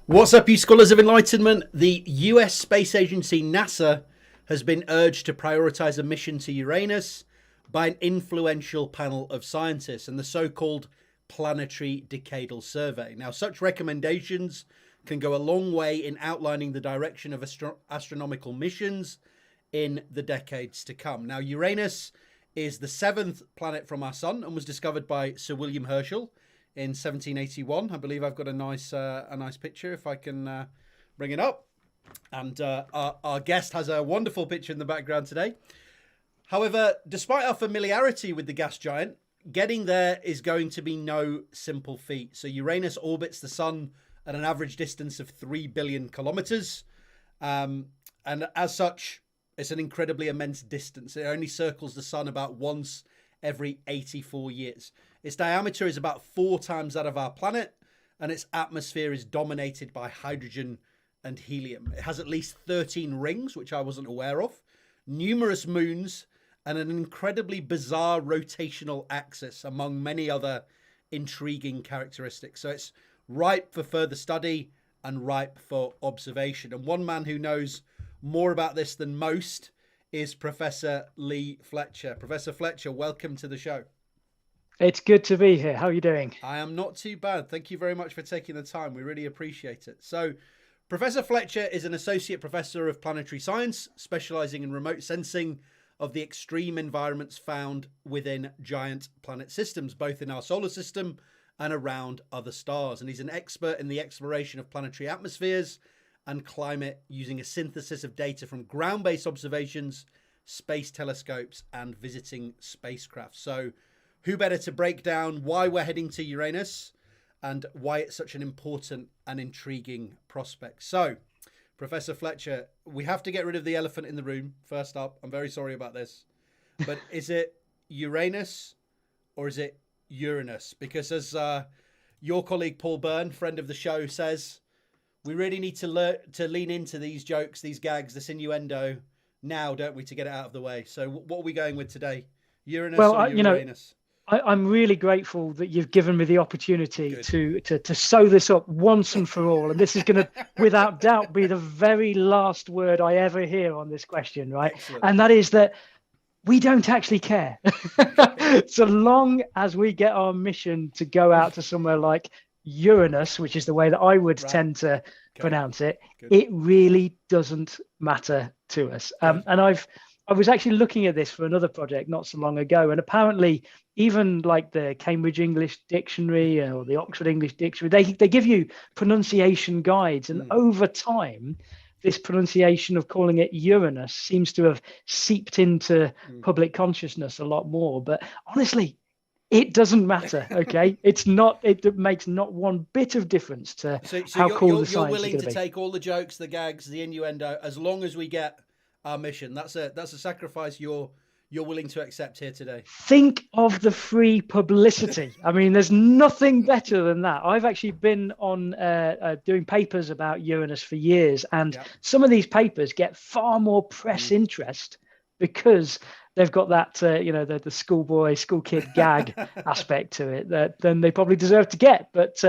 What's up, you scholars of enlightenment? The US Space Agency, NASA, has been urged to prioritize a mission to Uranus by an influential panel of scientists and the so-called Planetary Decadal Survey. Now, such recommendations can go a long way in outlining the direction of astronomical missions in the decades to come. Now, Uranus is the seventh planet from our sun and was discovered by Sir William Herschel in 1781. I believe I've got a nice picture if I can bring it up. And our guest has a wonderful picture in the background today. However, despite our familiarity with the gas giant, getting there is going to be no simple feat. So Uranus orbits the sun at an average distance of 3 billion kilometers. And as such, it's an incredibly immense distance. It only circles the sun about once every 84 years. Its diameter is about 4 times that of our planet, and its atmosphere is dominated by hydrogen and helium. It has at least 13 rings, which I wasn't aware of, numerous moons, and an incredibly bizarre rotational axis, among many other intriguing characteristics. So it's ripe for further study and ripe for observation. And one man who knows more about this than most is Professor Leigh Fletcher. Professor Fletcher, welcome to the show. It's good to be here. How are you doing? I am not too bad. Thank you very much for taking the time. We really appreciate it. So, Professor Fletcher is an associate professor of planetary science, specializing in remote sensing of the extreme environments found within giant planet systems, both in our solar system and around other stars. And he's an expert in the exploration of planetary atmospheres and climate using a synthesis of data from ground-based observations, space telescopes, and visiting spacecraft. So, who better to break down why we're heading to Uranus and why it's such an important and intriguing prospect. So, Professor Fletcher, we have to get rid of the elephant in the room. First up, I'm very sorry about this, but is it Uranus or is it Uranus? Because as your colleague Paul Byrne, friend of the show, says, we really need to lean into these jokes, these gags, this innuendo now, don't we, to get it out of the way. So what are we going with today? Uranus or Uranus? I'm really grateful that you've given me the opportunity to sew this up once and for all. And this is going to, without doubt, be the very last word I ever hear on this question, right? Excellent. And that is that we don't actually care. So long as we get our mission to go out to somewhere like Uranus, which is the way that I would tend to pronounce it, it really doesn't matter to us. And I was actually looking at this for another project not so long ago, and apparently even like the Cambridge English Dictionary or the Oxford English Dictionary, they give you pronunciation guides, and over time this pronunciation of calling it Uranus seems to have seeped into public consciousness a lot more. But honestly, it doesn't matter, okay? It makes not one bit of difference to how cool the science is going to be. You're willing to take all the jokes, the gags, the innuendo, as long as we get our mission. That's a sacrifice you're willing to accept here today. Think of the free publicity. I mean, there's nothing better than that. I've actually been on doing papers about Uranus for years, and some of these papers get far more press interest because they've got that, the school kid gag aspect to it than they probably deserve to get. But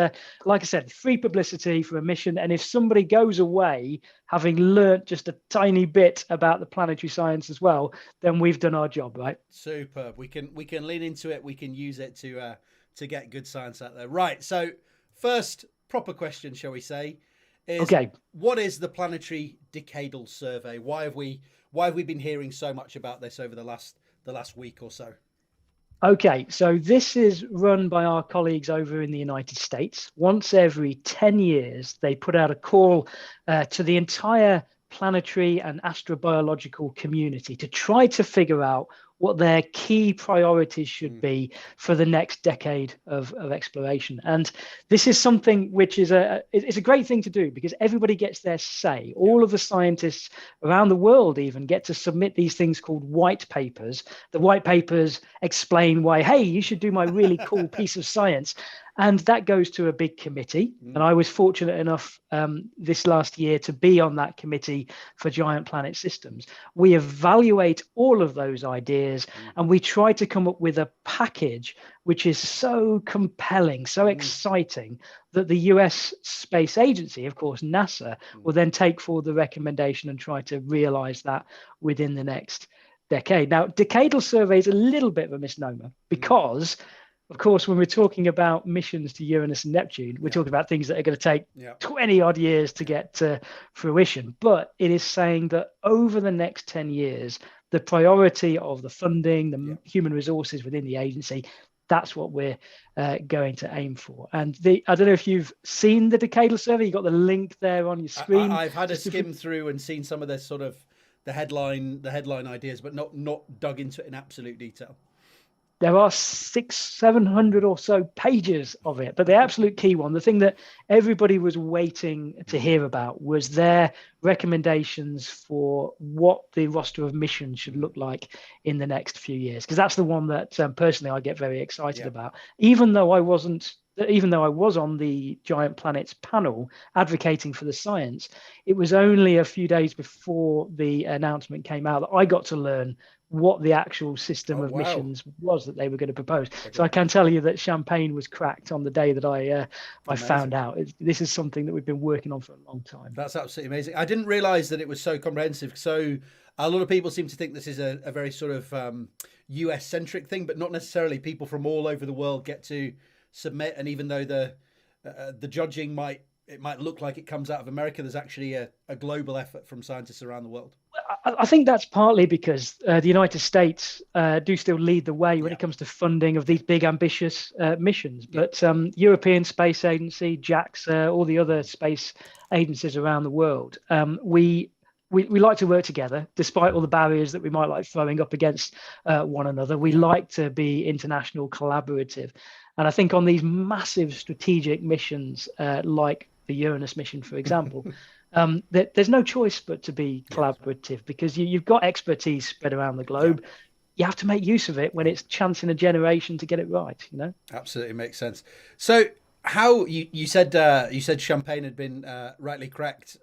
like I said, free publicity for a mission. And if somebody goes away having learnt just a tiny bit about the planetary science as well, then we've done our job, right? Superb. We can lean into it. We can use it to get good science out there. Right. So first proper question, shall we say, is what is the Planetary Decadal Survey? Why have we been hearing so much about this over the last week or so? Okay, so this is run by our colleagues over in the United States. Once every 10 years, they put out a call to the entire planetary and astrobiological community to try to figure out what their key priorities should be for the next decade of exploration. And this is something which is it's a great thing to do because everybody gets their say. All of the scientists around the world even get to submit these things called white papers. The white papers explain why, hey, you should do my really cool piece of science. And that goes to a big committee. And I was fortunate enough this last year to be on that committee for giant planet systems. We evaluate all of those ideas and we try to come up with a package which is so compelling, so exciting, that the US Space Agency, of course, NASA, will then take forward the recommendation and try to realize that within the next decade. Now, decadal survey is a little bit of a misnomer because, of course, when we're talking about missions to Uranus and Neptune, we're talking about things that are going to take 20 odd years to get to fruition. But it is saying that over the next 10 years, the priority of the funding, the human resources within the agency, that's what we're going to aim for. And I don't know if you've seen the decadal survey. You got the link there on your screen. I've had a skim through and seen some of the sort of the headline ideas, but not dug into it in absolute detail. There are 600-700 or so pages of it, but the absolute key one, the thing that everybody was waiting to hear about, was their recommendations for what the roster of missions should look like in the next few years, because that's the one that personally I get very excited about. Even though I was on the Giant Planets panel advocating for the science, it was only a few days before the announcement came out that I got to learn what the actual system of missions was that they were going to propose. So I can tell you that champagne was cracked on the day that I found out. This is something that we've been working on for a long time. That's absolutely amazing. I didn't realize that it was so comprehensive. So a lot of people seem to think this is a very sort of US centric thing, but not necessarily. People from all over the world get to submit, and even though the judging might look like it comes out of America, there's actually a global effort from scientists around the world. I think that's partly because the United States do still lead the way when it comes to funding of these big, ambitious missions. But European Space Agency, JAXA, all the other space agencies around the world, we like to work together, despite all the barriers that we might like throwing up against one another. We like to be international, collaborative. And I think on these massive strategic missions, like the Uranus mission, for example, there's no choice but to be collaborative, because you've got expertise spread around the globe. You have to make use of it when it's chance in a generation to get it right. Absolutely makes sense. So how you said champagne had been rightly cracked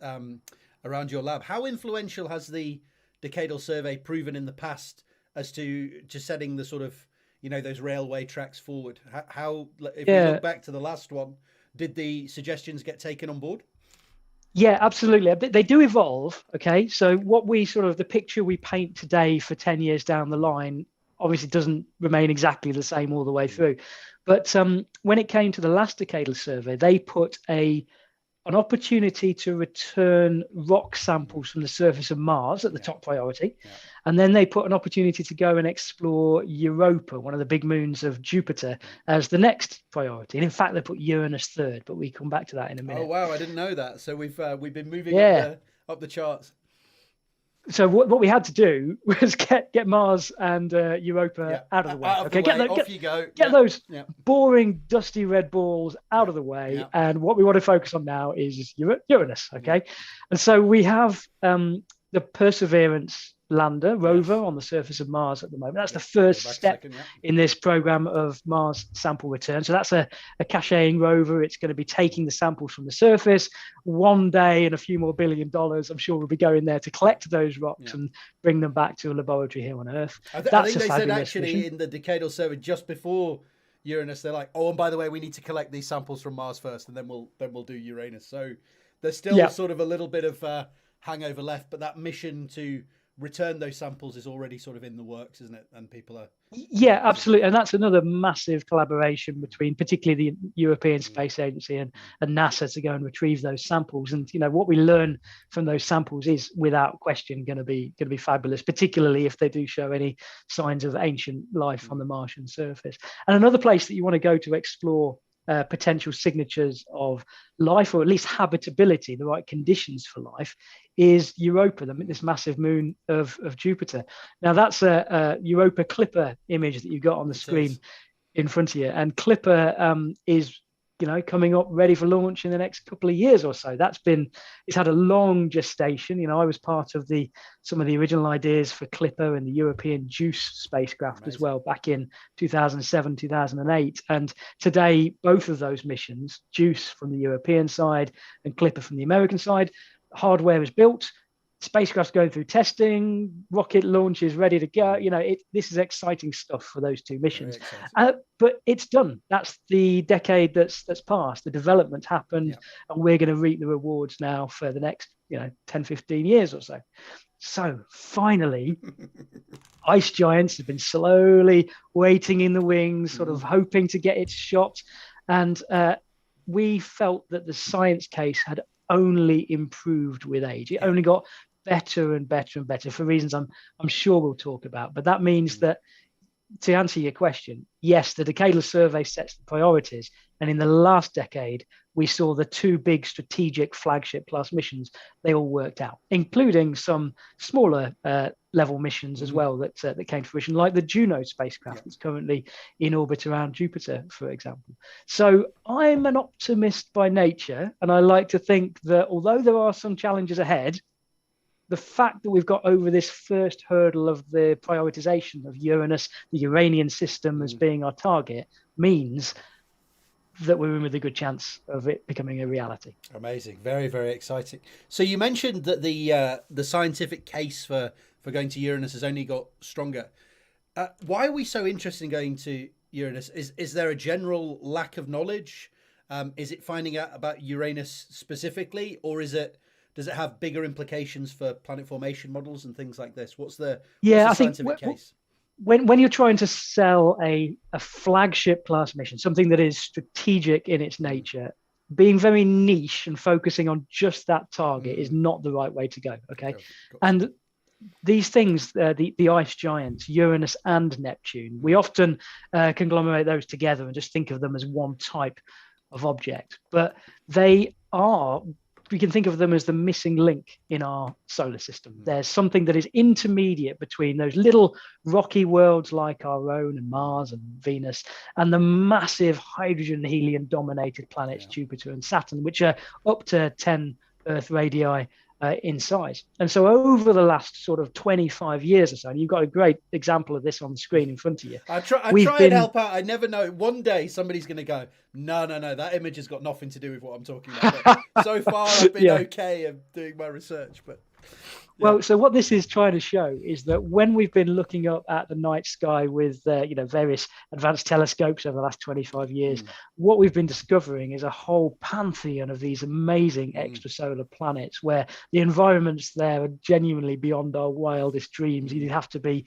around your lab. How influential has the decadal survey proven in the past as to setting the sort of those railway tracks forward? How if we look back to the last one, did the suggestions get taken on board? Yeah, absolutely. They do evolve. Okay. So the picture we paint today for 10 years down the line, obviously doesn't remain exactly the same all the way through. But when it came to the last decadal survey, they put an opportunity to return rock samples from the surface of Mars at the top priority. And then they put an opportunity to go and explore Europa, one of the big moons of Jupiter, as the next priority. And in fact, they put Uranus third, but we come back to that in a minute. Oh, wow. I didn't know that. So we've been moving up the charts. So what we had to do was get Mars and Europa out of the way. Get those boring, dusty red balls out of the way. And what we want to focus on now is Uranus. Okay. And so we have the Perseverance lander rover on the surface of Mars at the moment. That's the first step in this program of Mars sample return. So that's a caching rover. It's going to be taking the samples from the surface. One day and a few more $1 billion, I'm sure we'll be going there to collect those rocks and bring them back to a laboratory here on Earth. I think they said actually mission. In the decadal survey just before Uranus, they're like, oh, and by the way, we need to collect these samples from Mars first, and then we'll do Uranus. So there's still sort of a little bit of hangover left, but that mission to return those samples is already sort of in the works, isn't it? And people are absolutely. And that's another massive collaboration between particularly the European Space Agency and NASA to go and retrieve those samples. And what we learn from those samples is without question going to be fabulous, particularly if they do show any signs of ancient life on the Martian surface. And another place that you want to go to explore potential signatures of life, or at least habitability, the right conditions for life, is Europa, this massive moon of Jupiter. Now that's a Europa Clipper image that you got on the screen in front of you, and Clipper is coming up ready for launch in the next couple of years or so. It's had a long gestation. I was part of some of the original ideas for Clipper and the European JUICE spacecraft as well, back in 2007, 2008. And today, both of those missions, JUICE from the European side and Clipper from the American side, hardware is built. Spacecraft's going through testing, rocket launch is ready to go. This is exciting stuff for those two missions. But it's done. That's the decade that's passed. The development happened, and we're going to reap the rewards now for the next 10, 15 years or so. So finally, Ice Giants have been slowly waiting in the wings, sort of hoping to get its shot. And we felt that the science case had only improved with age. It only got better and better and better for reasons I'm sure we'll talk about. But that means that, to answer your question, yes, the Decadal survey sets the priorities. And in the last decade, we saw the two big strategic flagship class missions. They all worked out, including some smaller level missions as well that came to fruition, like the Juno spacecraft that's currently in orbit around Jupiter, for example. So I'm an optimist by nature, and I like to think that although there are some challenges ahead, the fact that we've got over this first hurdle of the prioritization of Uranus, the Uranian system as being our target, means that we're in with a good chance of it becoming a reality. Amazing. Very, very exciting. So you mentioned that the scientific case for going to Uranus has only got stronger. Why are we so interested in going to Uranus? Is there a general lack of knowledge? Is it finding out about Uranus specifically, or does it have bigger implications for planet formation models and things like this? What's the scientific case? When you're trying to sell a flagship class mission, something that is strategic in its nature, being very niche and focusing on just that target is not the right way to go. Okay. And these things, the ice giants, Uranus and Neptune, we often conglomerate those together and just think of them as one type of object, but we can think of them as the missing link in our solar system. There's something that is intermediate between those little rocky worlds like our own and Mars and Venus and the massive hydrogen helium dominated planets Jupiter and Saturn, which are up to 10 Earth radii in size. And so over the last sort of 25 years or so, and you've got a great example of this on the screen in front of you. I try and help out. I never know. One day somebody's going to go, no, that image has got nothing to do with what I'm talking about. But so far I've been okay of doing my research, but well, so what this is trying to show is that when we've been looking up at the night sky with various advanced telescopes over the last 25 years, what we've been discovering is a whole pantheon of these amazing extrasolar planets where the environments there are genuinely beyond our wildest dreams. You'd have to be,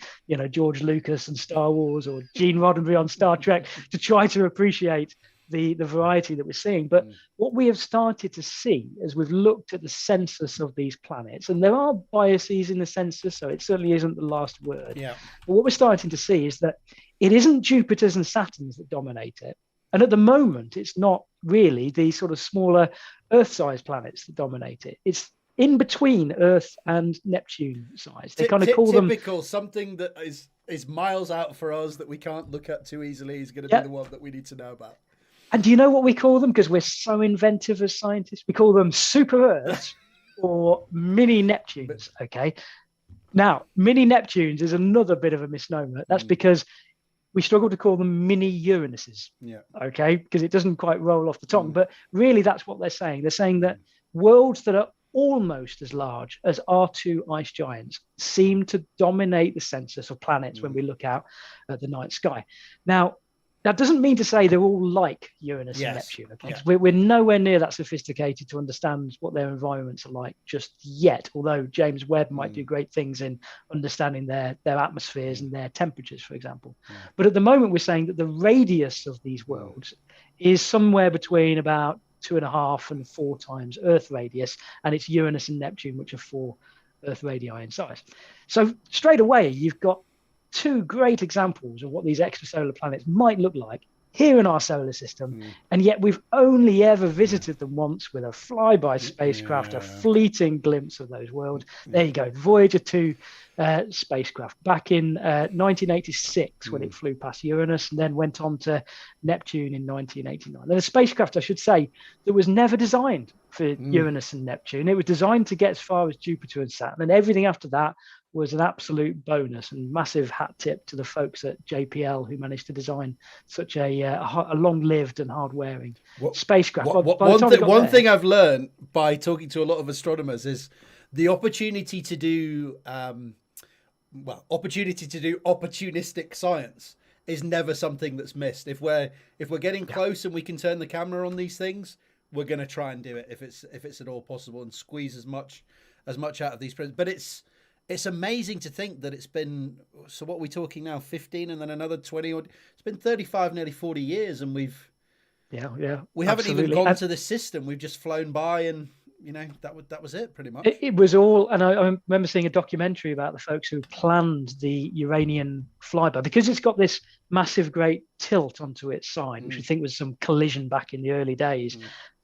George Lucas and Star Wars or Gene Roddenberry on Star Trek to try to appreciate the variety that we're seeing. But what we have started to see as we've looked at the census of these planets, and there are biases in the census, so it certainly isn't the last word. But what we're starting to see is that it isn't Jupiters and Saturns that dominate it. And at the moment, it's not really the sort of smaller Earth-sized planets that dominate it. It's in between Earth and Neptune size. They kind of call them typical, something that is miles out for us that we can't look at too easily is going to be the one that we need to know about. And do you know what we call them? Because we're so inventive as scientists. We call them super Earths or mini Neptunes. Okay. Now, mini Neptunes is another bit of a misnomer. That's because we struggle to call them mini Uranuses. Okay. Because it doesn't quite roll off the tongue. But really, that's what they're saying. They're saying that worlds that are almost as large as our two ice giants seem to dominate the census of planets when we look out at the night sky. Now, that doesn't mean to say they're all like Uranus and Neptune. Okay? We're nowhere near that sophisticated to understand what their environments are like just yet, although James Webb might do great things in understanding their atmospheres and their temperatures, for example. But at the moment, we're saying that the radius of these worlds is somewhere between about 2.5 and 4 times Earth radius, and it's Uranus and Neptune, which are 4 Earth radii in size. So straight away, you've got 2 great examples of what these extrasolar planets might look like here in our solar system, and yet we've only ever visited them once with a flyby spacecraft, a fleeting glimpse of those worlds. There you go, Voyager 2 spacecraft back in 1986 when it flew past Uranus and then went on to Neptune in 1989. And a spacecraft, I should say, that was never designed for Uranus and Neptune. It was designed to get as far as Jupiter and Saturn, and everything after that was an absolute bonus, and massive hat tip to the folks at JPL who managed to design such a long-lived and hard-wearing spacecraft. One thing I've learned by talking to a lot of astronomers is the opportunity to do opportunistic science is never something that's missed. If we're getting close and we can turn the camera on these things, we're going to try and do it if it's at all possible and squeeze as much out of these. But it's amazing to think that it's been, so what are we talking now, 15 and then another 20, or it's been 35, nearly 40 years, and we haven't even gone to the system. We've just flown by, and that was it pretty much. It was all, and I remember seeing a documentary about the folks who planned the Uranian flyby, because it's got this massive great tilt onto its side, which we think was some collision back in the early days.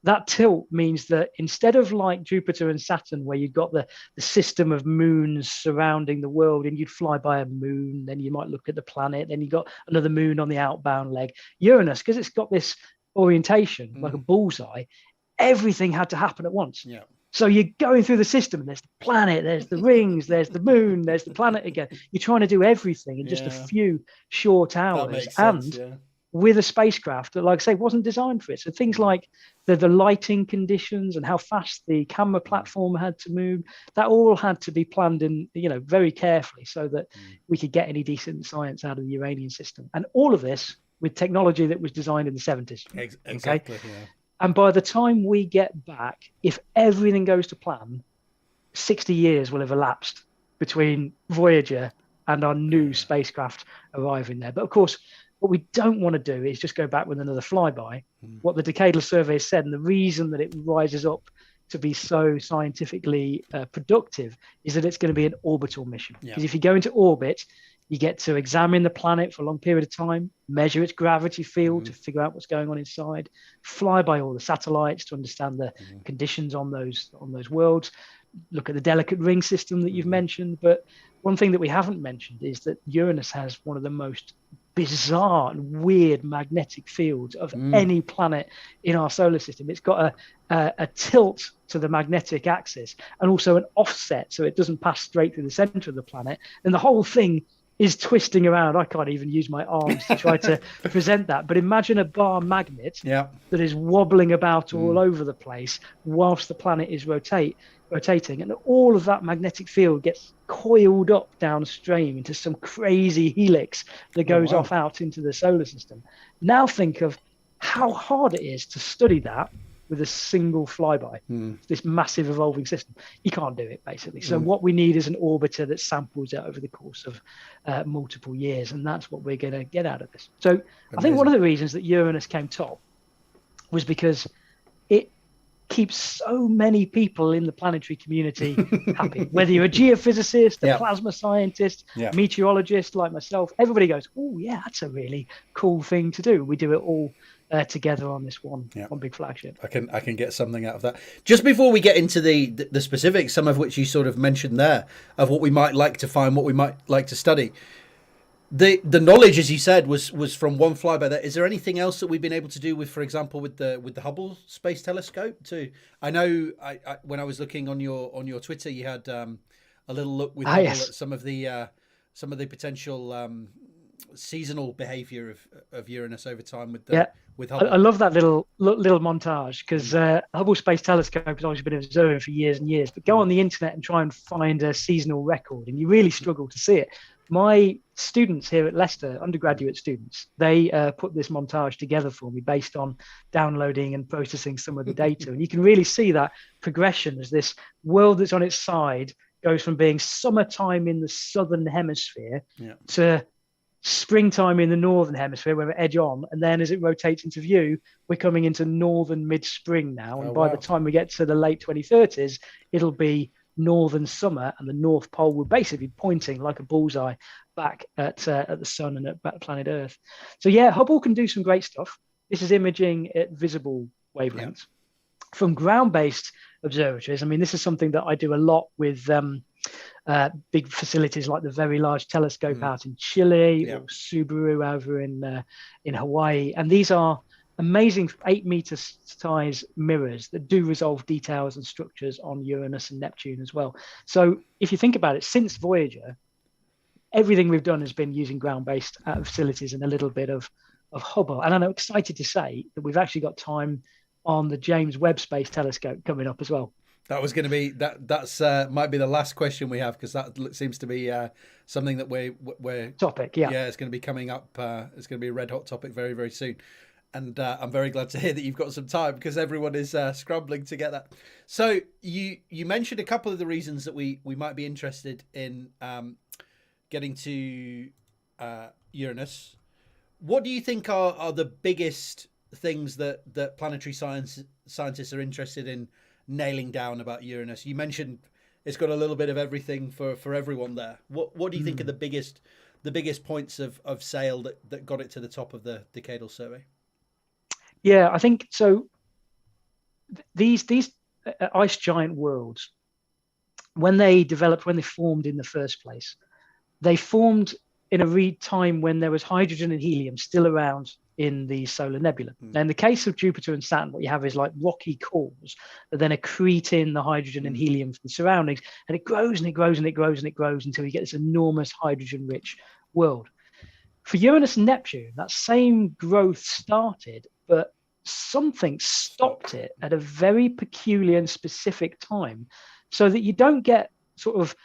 That tilt means that instead of like Jupiter and Saturn, where you've got the system of moons surrounding the world, and you'd fly by a moon, then you might look at the planet, then you got another moon on the outbound leg. Uranus, because it's got this orientation like a bullseye, everything had to happen at once. Yeah. So you're going through the system, and there's the planet, there's the rings, there's the moon, there's the planet again. You're trying to do everything in just a few short hours. With a spacecraft that, like I say, wasn't designed for it. So things like the lighting conditions and how fast the camera platform had to move, that all had to be planned in, very carefully so that we could get any decent science out of the Uranian system. And all of this with technology that was designed in the 70s. Exactly. Okay? Yeah. And by the time we get back, if everything goes to plan, 60 years will have elapsed between Voyager and our new spacecraft arriving there. But of course, what we don't want to do is just go back with another flyby. What the Decadal survey said, and the reason that it rises up to be so scientifically productive, is that it's going to be an orbital mission. Because if you go into orbit, you get to examine the planet for a long period of time, measure its gravity field to figure out what's going on inside, fly by all the satellites to understand the conditions on those worlds, look at the delicate ring system that you've mentioned. But one thing that we haven't mentioned is that Uranus has one of the most bizarre and weird magnetic fields of any planet in our solar system. It's got a tilt to the magnetic axis and also an offset, so it doesn't pass straight through the center of the planet, and the whole thing is twisting around. I can't even use my arms to try to present that, but imagine a bar magnet that is wobbling about all over the place whilst the planet is rotating, and all of that magnetic field gets coiled up downstream into some crazy helix that goes off out into the solar system. Now think of how hard it is to study that with a single flyby, this massive evolving system. You can't do it, basically. So what we need is an orbiter that samples it over the course of multiple years, and that's what we're going to get out of this. So amazing. I think one of the reasons that Uranus came top was because it keeps so many people in the planetary community happy. Whether you're a geophysicist, a plasma scientist, meteorologist like myself, everybody goes, oh yeah, that's a really cool thing to do. We do it all together on this one big flagship. I can get something out of that. Just before we get into the specifics, some of which you sort of mentioned there, of what we might like to find, what we might like to study. The knowledge, as you said, was from one flyby there. Is there anything else that we've been able to do with, for example, with the Hubble Space Telescope too? I know when I was looking on your Twitter, you had a little look with Hubble at some of the potential seasonal behavior of Uranus over time with Hubble. I love that little montage, because Hubble Space Telescope has always been observing for years and years. But go on the internet and try and find a seasonal record, and you really struggle to see it. My students here at Leicester, undergraduate students, they put this montage together for me based on downloading and processing some of the data. And you can really see that progression as this world that's on its side goes from being summertime in the southern hemisphere to springtime in the northern hemisphere, where we're edge on. And then as it rotates into view, we're coming into northern mid-spring now. And by the time we get to the late 2030s, it'll be northern summer, and the North Pole will basically be pointing like a bullseye back at the sun and at planet Earth. So yeah, Hubble can do some great stuff. This is imaging at visible wavelengths. From ground-based observatories, I mean, this is something that I do a lot with big facilities like the Very Large Telescope out in Chile, or Subaru over in Hawaii. And these are amazing 8-meter size mirrors that do resolve details and structures on Uranus and Neptune as well. So if you think about it, since Voyager, everything we've done has been using ground-based facilities and a little bit of Hubble. And I'm excited to say that we've actually got time on the James Webb Space Telescope coming up as well. That was going to be that's might be the last question we have, because that seems to be something that we're topic. Yeah, it's going to be coming up. It's going to be a red hot topic very, very soon. And I'm very glad to hear that you've got some time, because everyone is scrambling to get that. So you mentioned a couple of the reasons that we might be interested in getting to Uranus. What do you think are the biggest things that planetary scientists are interested in nailing down about Uranus? You mentioned it's got a little bit of everything for everyone there. What do you think are the biggest points of sale that got it to the top of the Decadal survey? Yeah, I think so. These ice giant worlds, when they formed in the first place, they formed in a time when there was hydrogen and helium still around in the solar nebula. Now, in the case of Jupiter and Saturn, what you have is like rocky cores that then accrete in the hydrogen and helium from the surroundings, and it grows and it grows and it grows and it grows until you get this enormous hydrogen-rich world. For Uranus and Neptune, that same growth started, but something stopped it at a very peculiar and specific time, so that you don't get sort of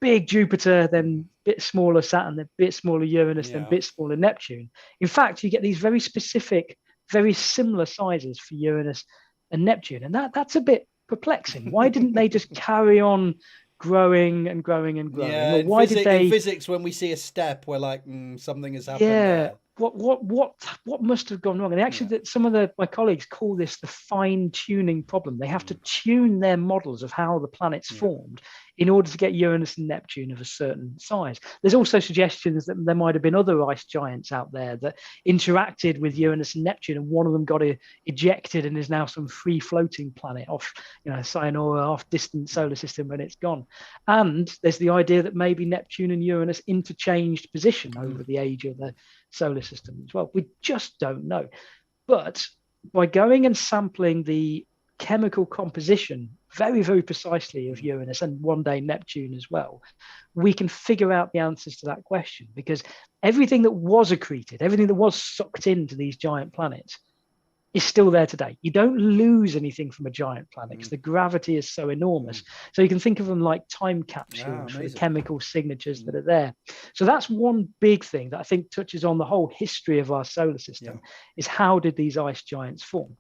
big Jupiter, then bit smaller Saturn, then bit smaller Uranus, then bit smaller Neptune. In fact, you get these very specific, very similar sizes for Uranus and Neptune. And that's a bit perplexing. Why didn't they just carry on growing and growing and growing? Yeah, or why did they... in physics, when we see a step, we're like, something has happened there. What must have gone wrong? And actually, some of my colleagues call this the fine-tuning problem. They have to tune their models of how the planets formed in order to get Uranus and Neptune of a certain size. There's also suggestions that there might have been other ice giants out there that interacted with Uranus and Neptune, and one of them got ejected and is now some free-floating planet off, Cyanura, off distant solar system when it's gone. And there's the idea that maybe Neptune and Uranus interchanged position over the age of the solar system as well. We just don't know. But by going and sampling the chemical composition very, very precisely of Uranus and one day Neptune as well, we can figure out the answers to that question, because everything that was accreted, everything that was sucked into these giant planets is still there today. You don't lose anything from a giant planet because the gravity is so enormous. So you can think of them like time capsules for the chemical signatures that are there. So that's one big thing that I think touches on the whole history of our solar system, is how did these ice giants form?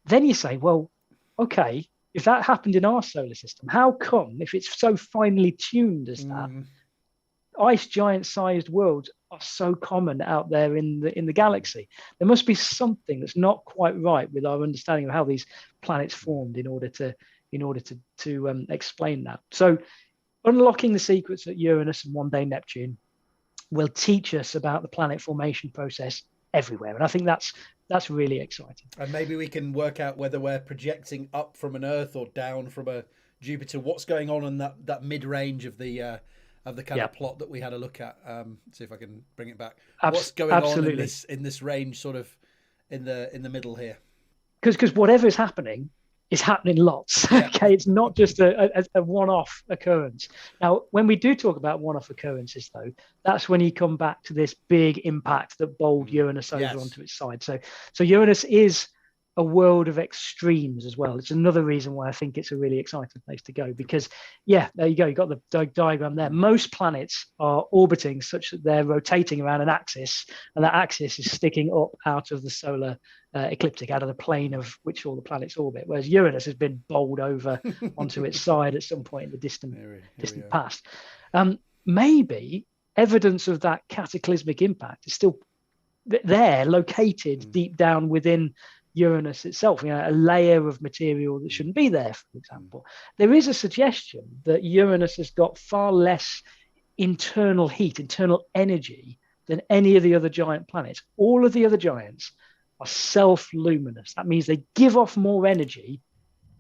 Then you say, well, okay, if that happened in our solar system, how come, if it's so finely tuned as that, ice giant sized worlds are so common out there in the galaxy? There must be something that's not quite right with our understanding of how these planets formed in order to explain that. So unlocking the secrets at Uranus and one day Neptune will teach us about the planet formation process everywhere, and I think that's really exciting. And maybe we can work out whether we're projecting up from an Earth or down from a Jupiter. What's going on in that mid-range of the kind of plot that we had a look at. See if I can bring it back. What's going on in this range, sort of in the middle here? Because whatever is happening lots. Okay, it's not just a one-off occurrence. Now, when we do talk about one-off occurrences, though, that's when you come back to this big impact that bowled Uranus over onto its side. So Uranus is a world of extremes as well. It's another reason why I think it's a really exciting place to go, because there you go, you've got the diagram there. Most planets are orbiting such that they're rotating around an axis, and that axis is sticking up out of the solar ecliptic, out of the plane of which all the planets orbit, whereas Uranus has been bowled over onto its side at some point in the distant past. Maybe evidence of that cataclysmic impact is still there, located deep down within Uranus itself, a layer of material that shouldn't be there, for example. There is a suggestion that Uranus has got far less internal heat, internal energy than any of the other giant planets. All of the other giants are self-luminous. That means they give off more energy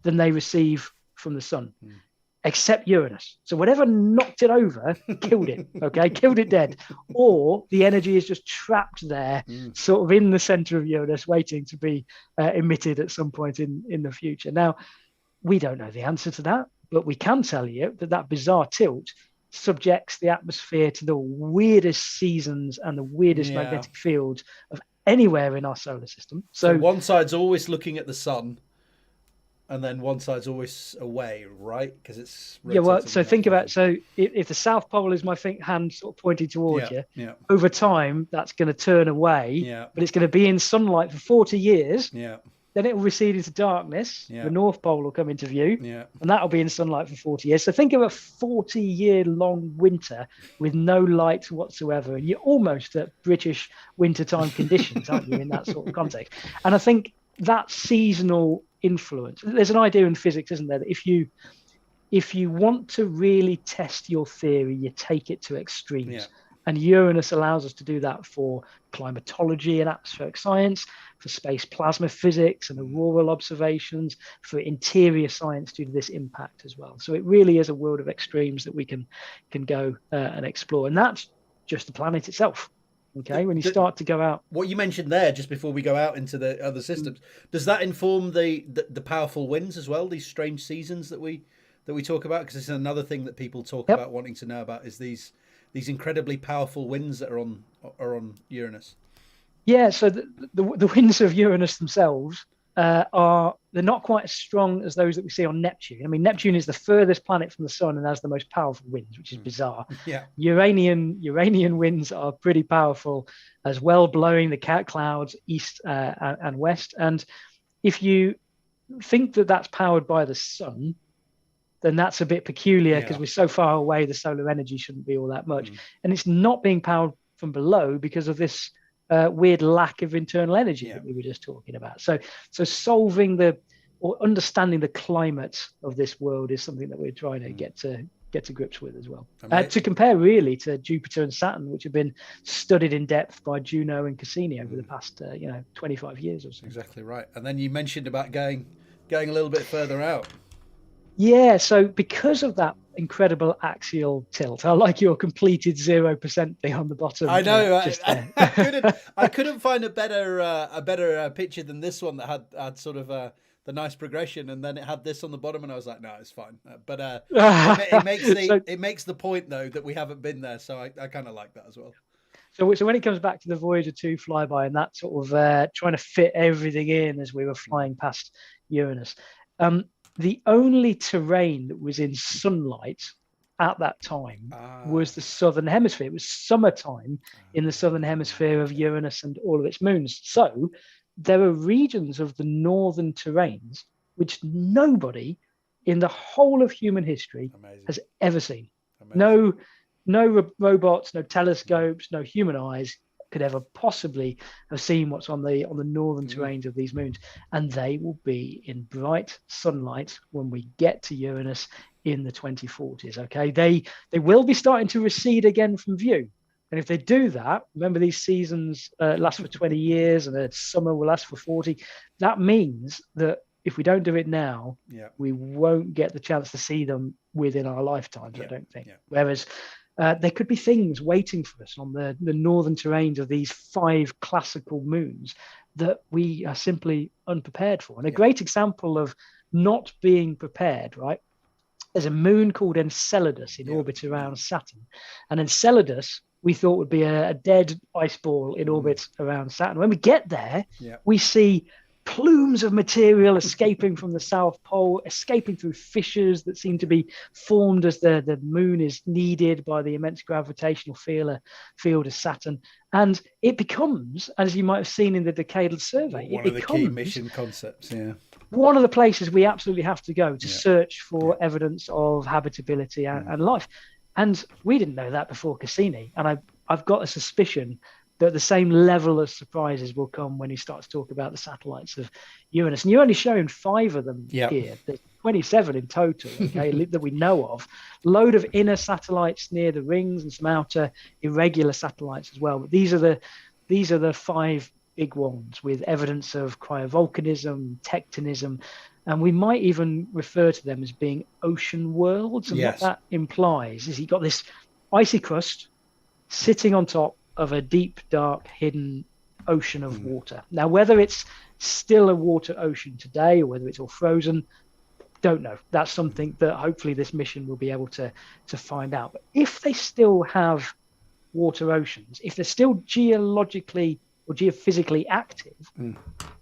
than they receive from the sun, except Uranus. So whatever knocked it over, killed it, okay? Killed it dead. Or the energy is just trapped there, sort of in the center of Uranus, waiting to be emitted at some point in the future. Now, we don't know the answer to that, but we can tell you that bizarre tilt subjects the atmosphere to the weirdest seasons and the weirdest magnetic fields of anywhere in our solar system. So one side's always looking at the sun, and then one side's always away, right? Because it's so think about if the South Pole is my hand sort of pointing towards you, over time that's going to turn away, but it's going to be in sunlight for 40 years. Then it will recede into darkness. The North Pole will come into view, and that will be in sunlight for 40 years. So think of a 40-year-long winter with no light whatsoever, and you're almost at British wintertime conditions, aren't you, in that sort of context? And I think that seasonal influence. There's an idea in physics, isn't there, that if you want to really test your theory, you take it to extremes. And Uranus allows us to do that for climatology and atmospheric science, for space plasma physics and auroral observations, for interior science due to this impact as well. So it really is a world of extremes that we can go and explore. And that's just the planet itself. Okay, when you start to go out. What you mentioned there, just before we go out into the other systems, does that inform the powerful winds as well? These strange seasons that we talk about, because it's another thing that people talk about wanting to know about is these incredibly powerful winds that are on Uranus. Yeah, so the winds of Uranus themselves they're not quite as strong as those that we see on Neptune. I mean, Neptune is the furthest planet from the sun and has the most powerful winds, which is bizarre. Uranian winds are pretty powerful as well, blowing the clouds east and west. And if you think that that's powered by the sun, then that's a bit peculiar because we're so far away, the solar energy shouldn't be all that much. And it's not being powered from below because of this weird lack of internal energy that we were just talking about. So solving or understanding the climate of this world is something that we're trying to get to grips with as well. To compare really to Jupiter and Saturn, which have been studied in depth by Juno and Cassini over the past 25 years or so. Exactly right. And then you mentioned about going a little bit further out. Yeah, so because of that incredible axial tilt, I like your completed 0% thing on the bottom. I know. I couldn't find a better picture than this one that had sort of the nice progression, and then it had this on the bottom, and I was like, no, it's fine. But it makes the point though that we haven't been there, so I kind of like that as well. So when it comes back to the Voyager 2 flyby and that sort of trying to fit everything in as we were flying past Uranus. The only terrain that was in sunlight at that time was the southern hemisphere. It was summertime in the southern hemisphere of Uranus and all of its moons. So there are regions of the northern terrains which nobody in the whole of human history has ever seen. No robots, no telescopes, no human eyes could ever possibly have seen what's on the northern terrains of these moons, and they will be in bright sunlight when we get to Uranus in the 2040s. Okay, they will be starting to recede again from view, and if they do that, remember these seasons last for 20 years and the summer will last for 40. That means that if we don't do it now, we won't get the chance to see them within our lifetimes. I don't think. Whereas there could be things waiting for us on the northern terrains of these 5 classical moons that we are simply unprepared for. And a great example of not being prepared, right? There's a moon called Enceladus in orbit around Saturn. And Enceladus, we thought would be a dead ice ball in orbit around Saturn. When we get there, we see plumes of material escaping from the South Pole, escaping through fissures that seem to be formed as the moon is kneaded by the immense gravitational field of Saturn. And it becomes, as you might have seen in the Decadal survey, one of the key mission concepts, one of the places we absolutely have to go to search for evidence of habitability and life. And we didn't know that before Cassini. And I've got a suspicion that the same level of surprises will come when he starts to talk about the satellites of Uranus. And you're only showing 5 of them here. 27 in total, okay, that we know of. Load of inner satellites near the rings and some outer irregular satellites as well. But these are the 5 big ones with evidence of cryovolcanism, tectonism, and we might even refer to them as being ocean worlds. And what that implies is you've got this icy crust sitting on top of a deep, dark, hidden ocean of water. Now, whether it's still a water ocean today or whether it's all frozen, don't know. That's something that hopefully this mission will be able to find out. But if they still have water oceans, if they're still geologically or geophysically active,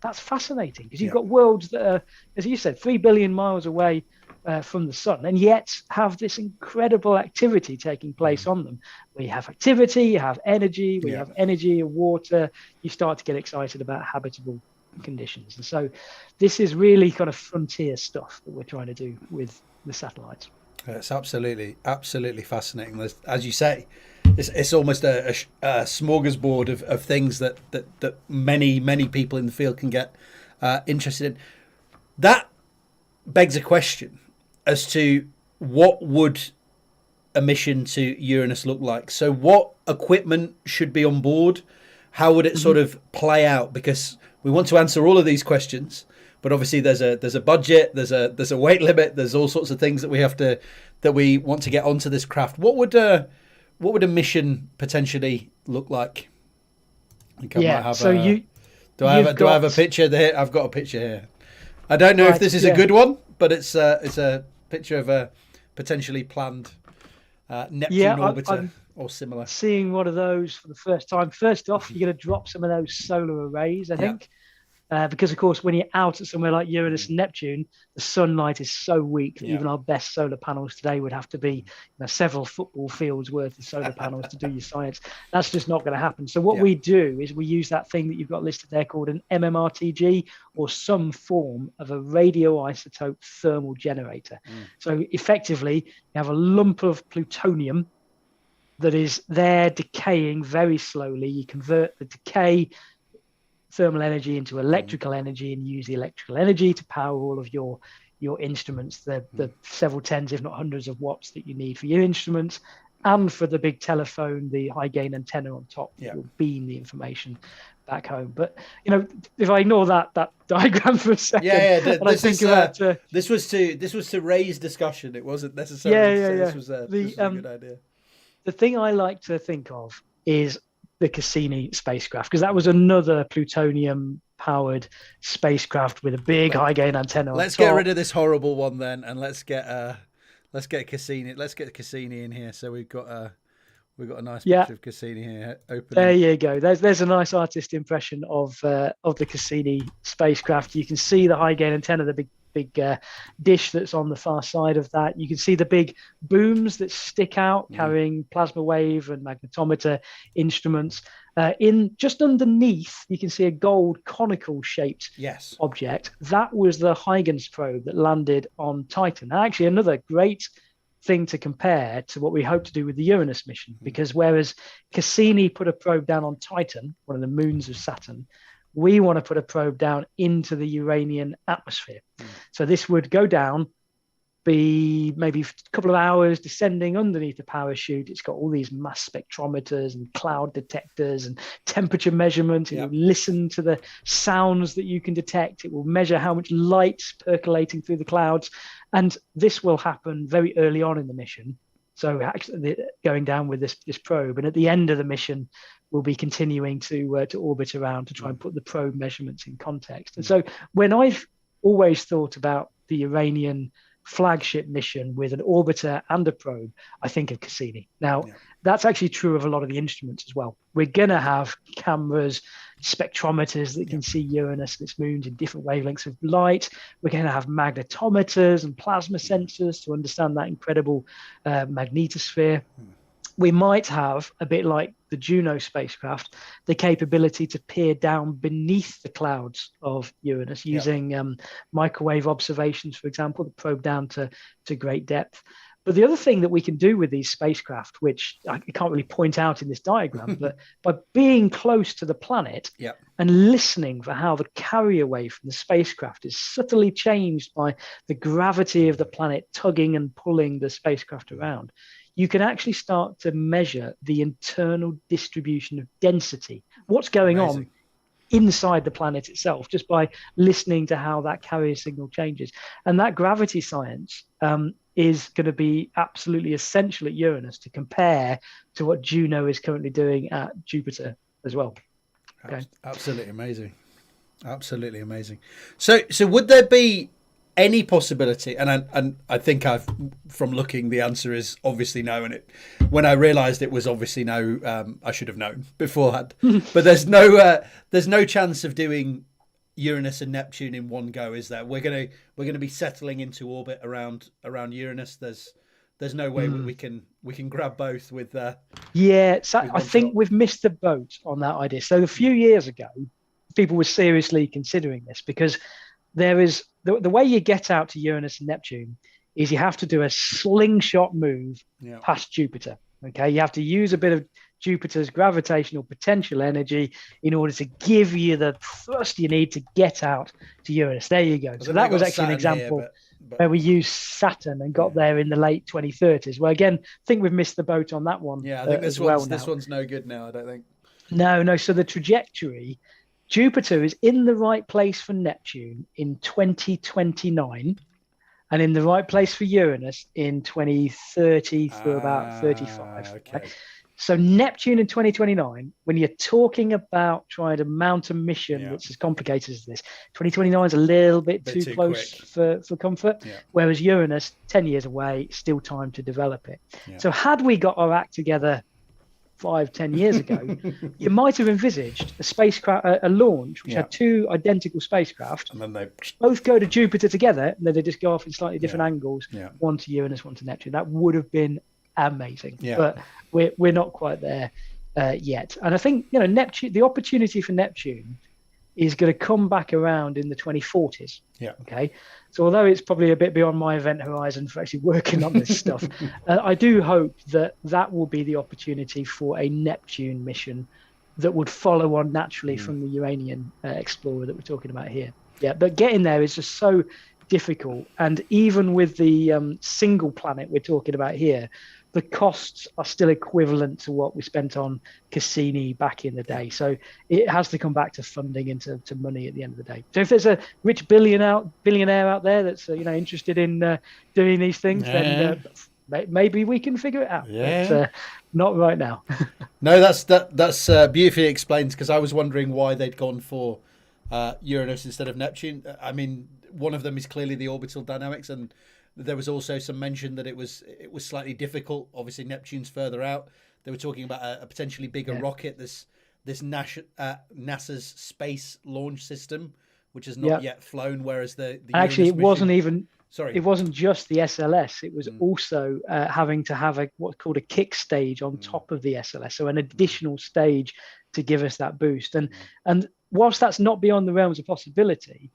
that's fascinating, because you've got worlds that are, as you said, 3 billion miles away from the sun, and yet have this incredible activity taking place on them. Where you have activity, you have energy, where you have energy and water, you start to get excited about habitable conditions. And so this is really kind of frontier stuff that we're trying to do with the satellites. It's absolutely fascinating. As you say, it's almost a smorgasbord of things that many people in the field can get interested in. That begs a question as to what would a mission to Uranus look like. So what equipment should be on board? How would it sort of play out? Because we want to answer all of these questions, but obviously there's a budget, there's a weight limit, there's all sorts of things that we want to get onto this craft. What would a mission potentially look like? I think I might have do I have a picture there? I've got a picture here. I don't know if this is a good one, but it's a picture of a potentially planned Neptune orbiter or similar. Seeing one of those for the first time. First off, you're going to drop some of those solar arrays, I think. Because, of course, when you're out at somewhere like Uranus and Neptune, the sunlight is so weak that even our best solar panels today would have to be several football fields worth of solar panels to do your science. That's just not going to happen. So what we do is we use that thing that you've got listed there called an MMRTG, or some form of a radioisotope thermal generator. So effectively, you have a lump of plutonium that is there decaying very slowly. You convert the decay thermal energy into electrical energy and use the electrical energy to power all of your instruments, the several tens, if not hundreds of watts that you need for your instruments, and for the big telephone, the high gain antenna on top that will beam the information back home. But if I ignore that diagram for a second, this was to raise discussion. It wasn't necessarily. This was a good idea. The thing I like to think of is the Cassini spacecraft, because that was another plutonium-powered spacecraft with a big high-gain antenna. Let's get rid of this horrible one then, and let's get Cassini. Let's get Cassini in here. So we've got a nice picture of Cassini here. There you go. There's a nice artist impression of the Cassini spacecraft. You can see the high-gain antenna, the big dish that's on the far side of that. You can see the big booms that stick out carrying plasma wave and magnetometer instruments. In just underneath, you can see a gold conical shaped object. That was the Huygens probe that landed on Titan. And actually, another great thing to compare to what we hope to do with the Uranus mission, because whereas Cassini put a probe down on Titan, one of the moons of Saturn, we want to put a probe down into the Uranian atmosphere. So this would go down, be maybe a couple of hours descending underneath the parachute. It's got all these mass spectrometers and cloud detectors and temperature measurement. It will listen to the sounds that you can detect. It will measure how much light's percolating through the clouds. And this will happen very early on in the mission. So actually going down with this probe. And at the end of the mission, we'll be continuing to orbit around to try and put the probe measurements in context. And so when I've always thought about the Uranian flagship mission with an orbiter and a probe, I think of Cassini. Now, that's actually true of a lot of the instruments as well. We're going to have cameras, spectrometers that can see Uranus and its moons in different wavelengths of light. We're going to have magnetometers and plasma sensors to understand that incredible magnetosphere. We might have, a bit like the Juno spacecraft, the capability to peer down beneath the clouds of Uranus using microwave observations, for example, to probe down to great depth. But the other thing that we can do with these spacecraft, which I can't really point out in this diagram, but by being close to the planet and listening for how the carrier wave from the spacecraft is subtly changed by the gravity of the planet tugging and pulling the spacecraft around, you can actually start to measure the internal distribution of density, what's going on inside the planet itself, just by listening to how that carrier signal changes. And that gravity science is going to be absolutely essential at Uranus to compare to what Juno is currently doing at Jupiter as well. Okay. Absolutely amazing. Absolutely amazing. So would there be any possibility, and I think from looking, the answer is obviously no, and when I realized it was obviously no, I should have known beforehand, but there's no chance of doing Uranus and Neptune in one go, is there? We're gonna be settling into orbit around Uranus. There's no way we can grab both with I think we've missed the boat on that idea. So a few years ago, people were seriously considering this, because there is the way you get out to Uranus and Neptune is you have to do a slingshot move past Jupiter. Okay, you have to use a bit of Jupiter's gravitational potential energy in order to give you the thrust you need to get out to Uranus. There you go. So that was actually an example where we used Saturn and got there in the late 2030s. Well, again, I think we've missed the boat on that one. Yeah, I think this one's no good now, I don't think. No. So the trajectory, Jupiter is in the right place for Neptune in 2029 and in the right place for Uranus in 2030 through about 35. Okay. Right? So Neptune in 2029, when you're talking about trying to mount a mission that's as complicated as this, 2029 is a little bit too close for comfort, whereas Uranus, 10 years away, still time to develop it. Yeah. So had we got our act together 5-10 years ago, you might have envisaged a spacecraft, a launch which had two identical spacecraft, and then they both go to Jupiter together, and then they just go off in slightly different angles, one to Uranus, one to Neptune. That would have been amazing, but we're not quite there yet. And I think Neptune, the opportunity for Neptune is going to come back around in the 2040s. Okay, so although it's probably a bit beyond my event horizon for actually working on this stuff, I do hope that will be the opportunity for a Neptune mission that would follow on naturally from the Uranian explorer that we're talking about here. But getting there is just so difficult, and even with the single planet we're talking about here, the costs are still equivalent to what we spent on Cassini back in the day. So it has to come back to funding and to money at the end of the day. So if there's a rich billionaire out there that's interested in doing these things, then maybe we can figure it out. But not right now. No, that's beautifully explained, because I was wondering why they'd gone for Uranus instead of Neptune. I mean, one of them is clearly the orbital dynamics, and there was also some mention that it was slightly difficult. Obviously, Neptune's further out. They were talking about a potentially bigger rocket, this NASA's Space Launch System, which has not yet flown, whereas the actually Uranus it wasn't mission... even. Sorry, it wasn't just the SLS. It was also having to have what's called a kick stage on top of the SLS, so an additional stage to give us that boost. And whilst that's not beyond the realms of possibility,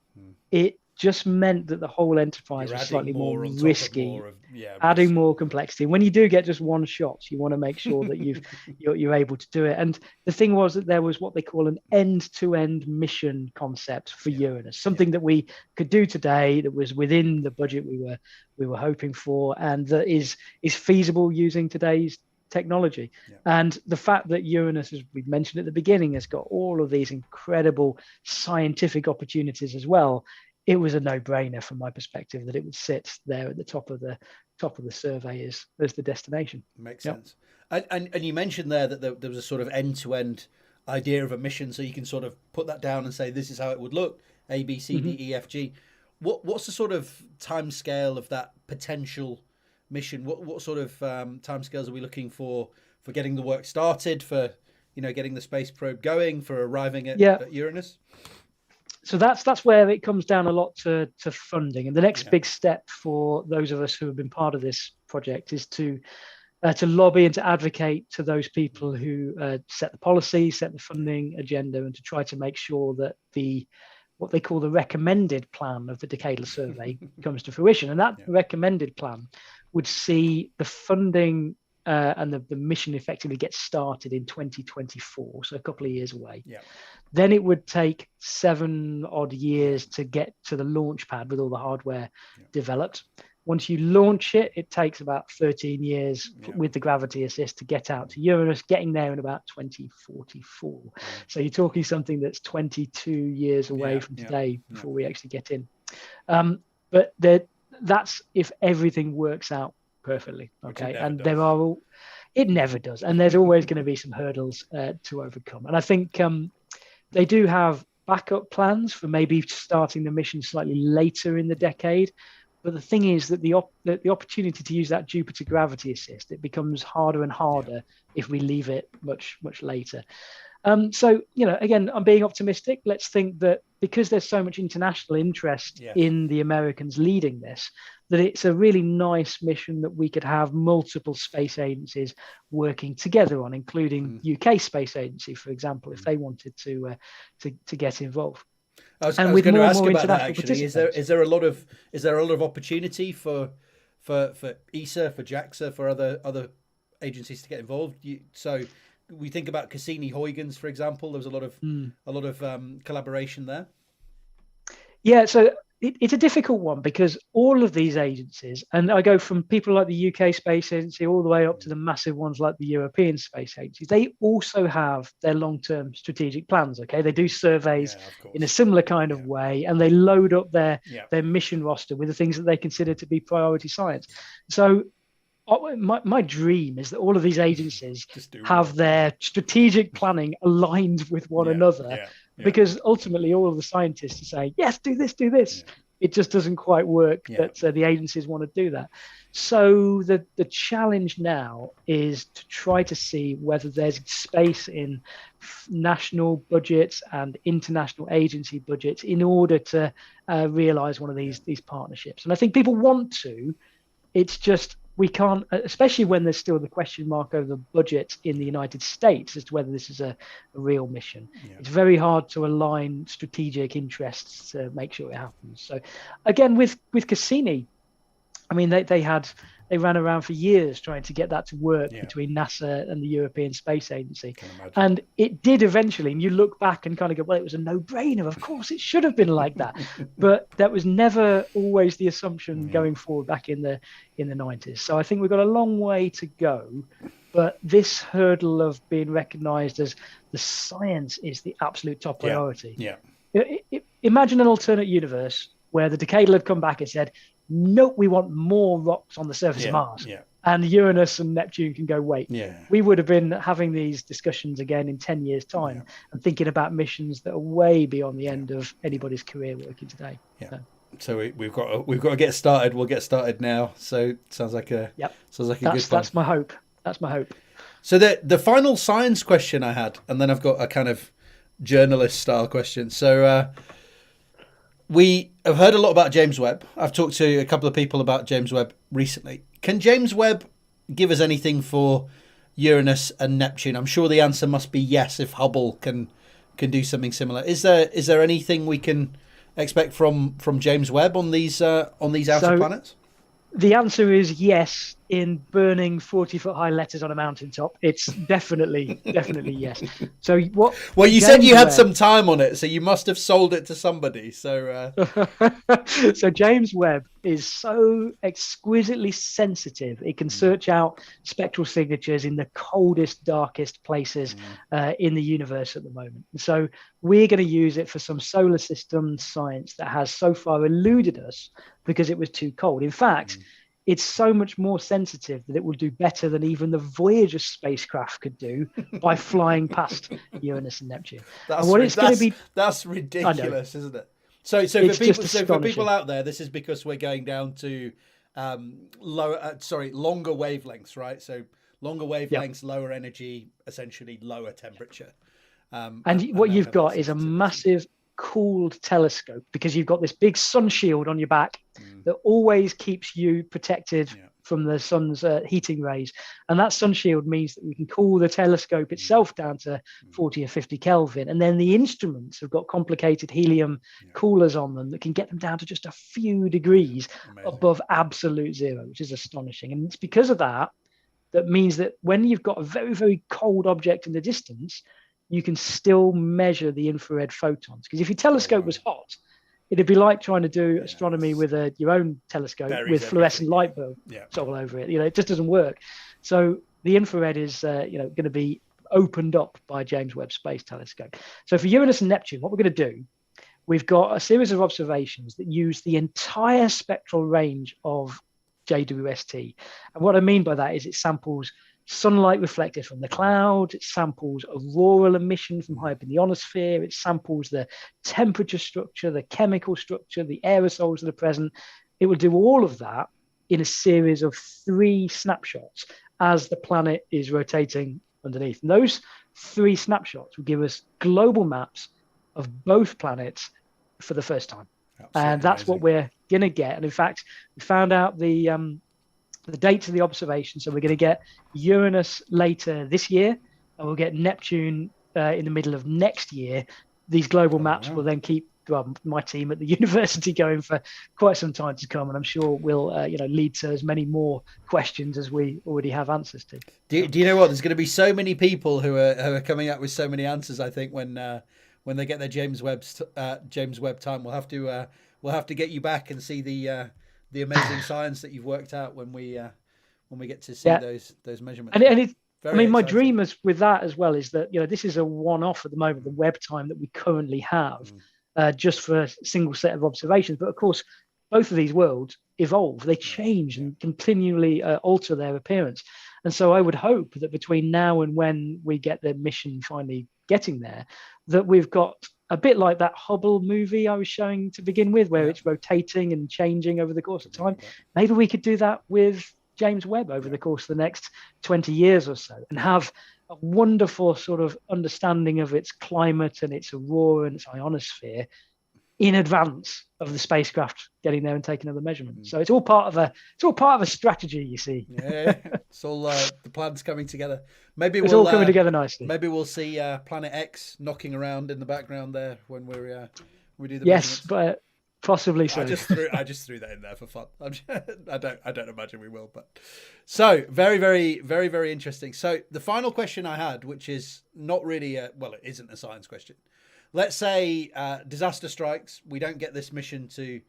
it just meant that the whole enterprise was slightly more risky, adding more complexity. When you do get just one shot, you want to make sure that you're able to do it. And the thing was that there was what they call an end-to-end mission concept for Uranus, something that we could do today that was within the budget we were hoping for, and that is feasible using today's technology. And the fact that Uranus, as we mentioned at the beginning, has got all of these incredible scientific opportunities as well, it was a no-brainer from my perspective that it would sit there at the top of the survey as the destination. Makes sense. And you mentioned there that there was a sort of end-to-end idea of a mission, so you can sort of put that down and say this is how it would look: A, B, C, D, E, F, G. What's the sort of time scale of that potential mission? What sort of timescales are we looking for getting the work started, for getting the space probe going, for arriving at Uranus? So that's where it comes down a lot to funding. And the next big step for those of us who have been part of this project is to lobby and to advocate to those people who set the policy, set the funding agenda, and to try to make sure that what they call the recommended plan of the Decadal survey comes to fruition. And that recommended plan would see the funding and the mission effectively get started in 2024, so a couple of years away. Yeah. Then it would take 7 odd years to get to the launch pad with all the hardware developed. Once you launch it, it takes about 13 years with the gravity assist to get out to Uranus, getting there in about 2044. So you're talking something that's 22 years away from today before we actually get in. But that's if everything works out perfectly. Okay. And it never does. And there's always going to be some hurdles to overcome. And I think they do have backup plans for maybe starting the mission slightly later in the decade. But the thing is that the opportunity to use that Jupiter gravity assist, it becomes harder and harder if we leave it much later. So, again, I'm being optimistic. Let's think that because there's so much international interest in the Americans leading this, that it's a really nice mission that we could have multiple space agencies working together on, including UK Space Agency, for example, if they wanted to get involved. I was going to ask about that actually. Is there a lot of opportunity for ESA, for JAXA, for other agencies to get involved? So we think about Cassini-Huygens, for example. There was a lot of collaboration there. Yeah, so it's a difficult one because all of these agencies, and I go from people like the UK Space Agency all the way up to the massive ones like the European Space Agency, they also have their long-term strategic plans. Okay, they do surveys in a similar kind of way, and they load up their mission roster with the things that they consider to be priority science. So my dream is that all of these agencies have their strategic planning aligned with one another. Because ultimately all of the scientists are saying, yes, do this. It just doesn't quite work that the agencies want to do that. So the challenge now is to try to see whether there's space in national budgets and international agency budgets in order to realize one of these partnerships. And I think people want to. It's just we can't, especially when there's still the question mark over the budget in the United States as to whether this is a real mission. It's very hard to align strategic interests to make sure it happens. So again, with Cassini, I mean, they ran around for years trying to get that to work between NASA and the European Space Agency. And it did eventually. And you look back and kind of go, well, it was a no-brainer. Of course, it should have been like that. But that was never always the assumption going forward back in the 90s. So I think we've got a long way to go. But this hurdle of being recognized as the science is the absolute top priority. Imagine an alternate universe where the Decadal had come back and said, nope, we want more rocks on the surface of Mars. And Uranus and Neptune can go, wait. We would have been having these discussions again in 10 years' time and thinking about missions that are way beyond the end of anybody's career working today. So we've got to get started. We'll get started now. So sounds like a good plan. That's my hope. That's my hope. So the final science question I had, and then I've got a kind of journalist style question. So we have heard a lot about James Webb. I've talked to a couple of people about James Webb recently. Can James Webb give us anything for Uranus and Neptune? I'm sure the answer must be yes if Hubble can do something similar. Is there anything we can expect from James Webb on these outer planets? The answer is yes, in burning 40-foot high letters on a mountaintop. It's definitely yes. So what? Well, you said you had some time on it, so you must have sold it to somebody. So, so James Webb is so exquisitely sensitive. It can search out spectral signatures in the coldest, darkest places in the universe at the moment. So we're going to use it for some solar system science that has so far eluded us because it was too cold. In fact, it's so much more sensitive that it will do better than even the Voyager spacecraft could do by flying past Uranus and Neptune. That's ridiculous, isn't it? So for people out there, this is because we're going down to longer wavelengths, right? So longer wavelengths, lower energy, essentially lower temperature. And what you've got is a massive cooled telescope because you've got this big sun shield on your back that always keeps you protected from the sun's heating rays. And that sun shield means that we can cool the telescope itself down to 40 or 50 Kelvin. And then the instruments have got complicated helium coolers on them that can get them down to just a few degrees above absolute zero, which is astonishing. And it's because of that means that when you've got a very, very cold object in the distance, you can still measure the infrared photons. Because if your telescope was hot, it'd be like trying to do astronomy with your own telescope with fluorescent light bulbs all over it. It just doesn't work. So the infrared is going to be opened up by James Webb Space Telescope. So for Uranus and Neptune, what we're going to do, we've got a series of observations that use the entire spectral range of JWST. And what I mean by that is it samples sunlight reflected from the cloud, it samples auroral emission from high up in the ionosphere, it samples the temperature structure, the chemical structure, the aerosols that are present. It will do all of that in a series of 3 snapshots as the planet is rotating underneath. And those 3 snapshots will give us global maps of both planets for the first time. Absolutely and that's amazing. What we're going to get. And in fact, we found out the dates of the observation. So we're going to get Uranus later this year, and we'll get Neptune in the middle of next year. These global maps will then keep my team at the university going for quite some time to come, and I'm sure will lead to as many more questions as we already have answers to. Do you know what? There's going to be so many people who are coming up with so many answers. I think when they get their James Webb time, we'll have to get you back and see the amazing science that you've worked out when we get to see those measurements. And my dream is with that as well is that this is a one-off at the moment, the Webb time that we currently have, just for a single set of observations. But of course, both of these worlds evolve, they change and continually alter their appearance. And so I would hope that between now and when we get the mission finally getting there, that we've got a bit like that Hubble movie I was showing to begin with, where it's rotating and changing over the course of time. Maybe we could do that with James Webb over the course of the next 20 years or so, and have a wonderful sort of understanding of its climate and its aurora and its ionosphere in advance of the spacecraft getting there and taking other measurements. So it's all part of a strategy, you see. Yeah, it's all the plans coming together. Maybe it's all coming together nicely. Maybe we'll see Planet X knocking around in the background there when we do the yes, but possibly so. I just threw that in there for fun. I don't imagine we will, but so very, very, very, very interesting. So the final question I had, which is not really it isn't a science question. Let's say disaster strikes. We don't get this mission to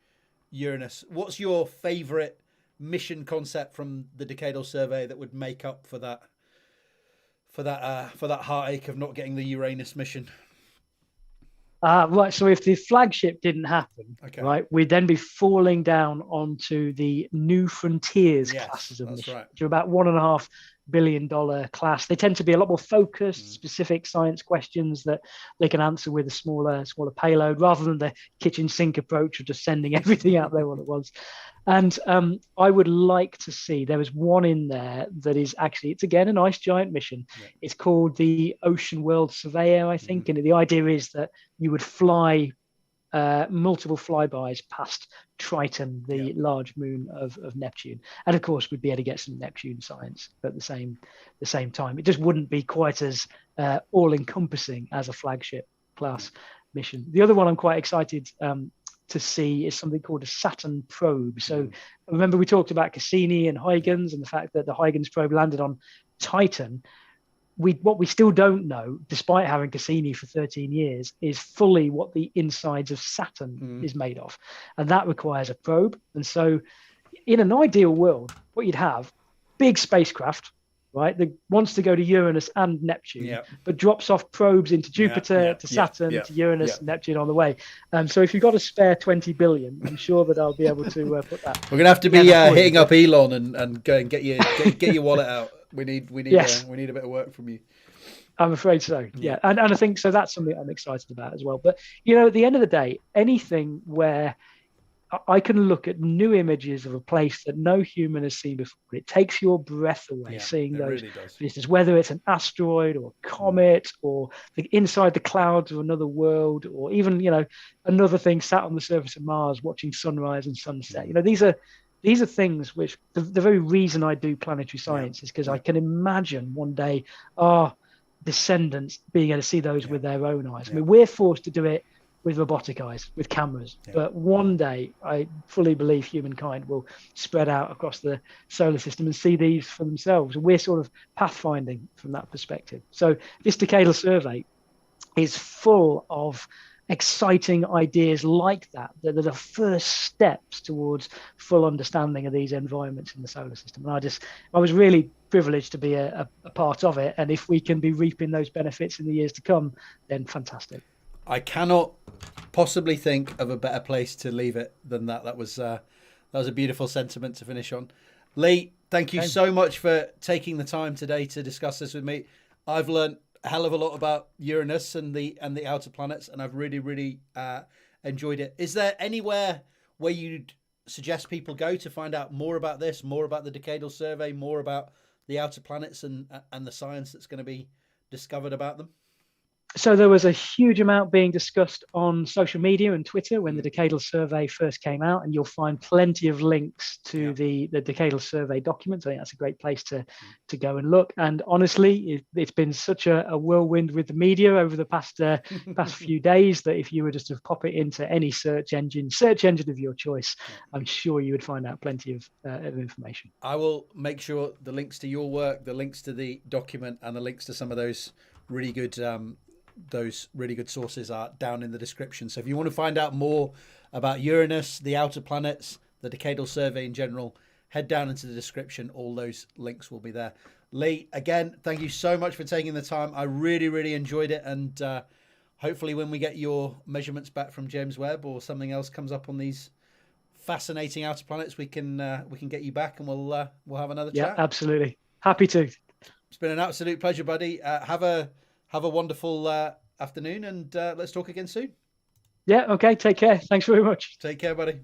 Uranus. What's your favorite mission concept from the Decadal survey that would make up for that heartache of not getting the Uranus mission? Right. So if the flagship didn't happen, right, we'd then be falling down onto the New Frontiers classes of mission, which are about $1.5 billion class. They tend to be a lot more focused, specific science questions that they can answer with a smaller payload, rather than the kitchen sink approach of just sending everything out there all at once. And I would like to see, there is one in there that is actually, it's again an ice giant mission. It's called the Ocean World Surveyor, I think. And the idea is that you would fly multiple flybys past Triton, the large moon of Neptune. And of course, we'd be able to get some Neptune science at the same time. It just wouldn't be quite as all-encompassing as a flagship class mission. The other one I'm quite excited to see is something called a Saturn Probe. So remember we talked about Cassini and Huygens and the fact that the Huygens probe landed on Titan. What we still don't know, despite having Cassini for 13 years, is fully what the insides of Saturn is made of. And that requires a probe. And so in an ideal world, what you'd have, big spacecraft, right, that wants to go to Uranus and Neptune, but drops off probes into Jupiter, to Saturn, to Uranus, and Neptune on the way. So if you've got a spare 20 billion, I'm sure that I'll be able to put that. We're going to have to be hitting up Elon and go and get your wallet out. We need a bit of work from you. I'm afraid so. Yeah. And I think so that's something I'm excited about as well. But at the end of the day, anything where I can look at new images of a place that no human has seen before, it takes your breath away seeing those visitors, whether it's an asteroid or a comet or inside the clouds of another world, or even another thing sat on the surface of Mars watching sunrise and sunset. These are these are things which the very reason I do planetary science is because I can imagine one day our descendants being able to see those with their own eyes. I mean, we're forced to do it with robotic eyes, with cameras. But one day, I fully believe humankind will spread out across the solar system and see these for themselves. We're sort of pathfinding from that perspective. So this decadal survey is full of exciting ideas like that are the first steps towards full understanding of these environments in the solar system. And I was really privileged to be a part of it. And if we can be reaping those benefits in the years to come, then fantastic. I cannot possibly think of a better place to leave it than that. That was a beautiful sentiment to finish on. Leigh, thank you so much for taking the time today to discuss this with me. I've learned a hell of a lot about Uranus and the outer planets, and I've really enjoyed it. Is there anywhere where you'd suggest people go to find out more about this, more about the Decadal survey, more about the outer planets and the science that's going to be discovered about them? So there was a huge amount being discussed on social media and Twitter when the Decadal survey first came out, and you'll find plenty of links to the Decadal survey documents. I think that's a great place to go and look. And honestly, it's been such a whirlwind with the media over the past few days that if you were just to pop it into any search engine of your choice, I'm sure you would find out plenty of information. I will make sure the links to your work, the links to the document, and the links to some of those really good sources are down in the description. So if you want to find out more about Uranus, the outer planets, the Decadal survey in general, head down into the description. All those links will be there. Leigh, again, thank you so much for taking the time. I really enjoyed it, and hopefully when we get your measurements back from James Webb or something else comes up on these fascinating outer planets, we can get you back and we'll have another chat. Yeah, absolutely. Happy to. It's been an absolute pleasure, buddy. Have a wonderful afternoon, and let's talk again soon. Yeah, okay. Take care. Thanks very much. Take care, buddy.